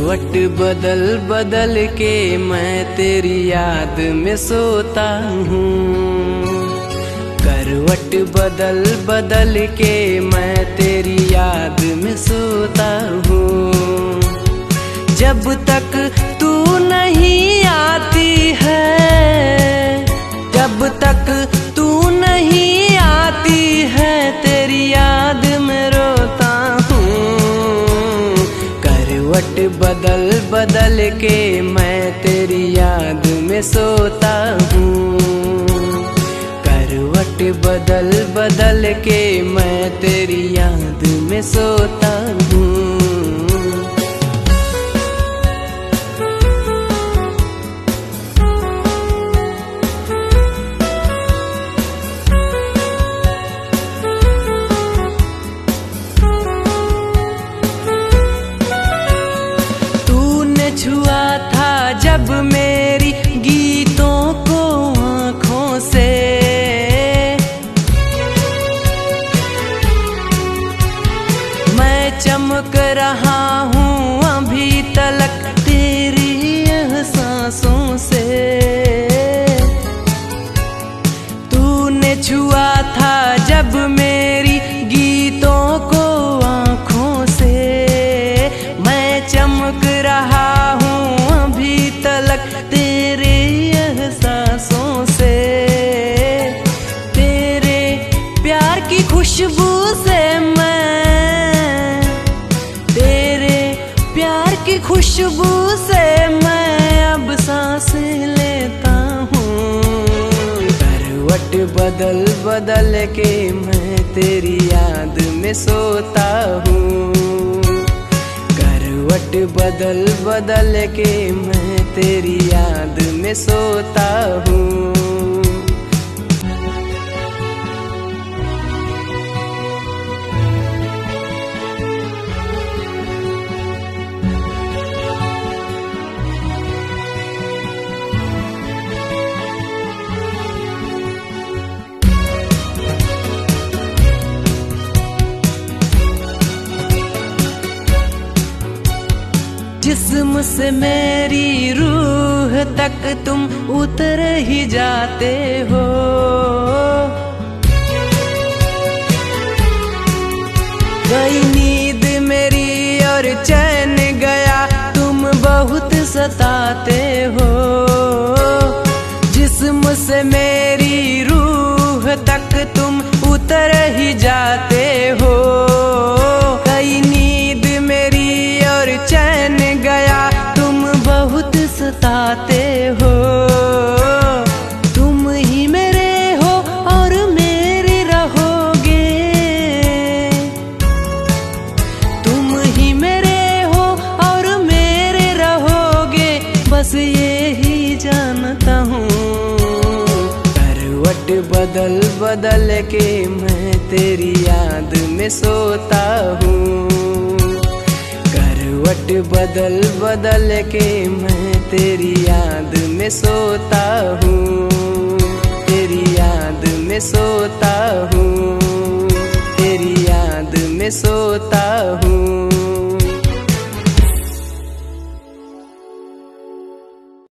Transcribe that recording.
करवट बदल बदल के मैं तेरी याद में सोता हूँ। करवट बदल बदल के मैं तेरी याद में सोता हूँ। जब तक तू नहीं आती है, जब तक तू नहीं आती है, तेरी याद में रोता हूँ। करवट बदल बदल के मैं तेरी याद में सोता हूँ। करवट बदल बदल के मैं तेरी याद में सोता हूँ। छुआ था जब मेरी गीतों को आँखों से, मैं चमक रहा हूँ अभी तलक तेरी यह सांसों से। तूने छुआ था जब मेरी गीतों को आँखों से, मैं चमक रहा तेरे एहसासों से। तेरे प्यार की खुशबू से मैं, तेरे प्यार की खुशबू से मैं अब सांसें लेता हूँ। करवट बदल बदल के मैं तेरी याद में सोता हूँ। करवट बदल बदल के मैं तेरी याद में सोता हूँ। जिस्म से मेरी रूह तक तुम उतर ही जाते हो। गई नींद मेरी और चैन गया, तुम बहुत सताते हो। जिस्म से मेरी रूह तक तुम उतर ही जाते हो। गई नींद मेरी और चैन गया, तुम बहुत सताते हो। तुम ही मेरे हो और मेरे रहोगे, तुम ही मेरे हो और मेरे रहोगे, बस ये ही जानता हूँ। करवट बदल बदल के मैं तेरी याद में सोता हूँ। करवट बदल बदल के मैं तेरी याद में सोता हूँ। तेरी याद में सोता हूँ, तेरी याद में सोता हूँ।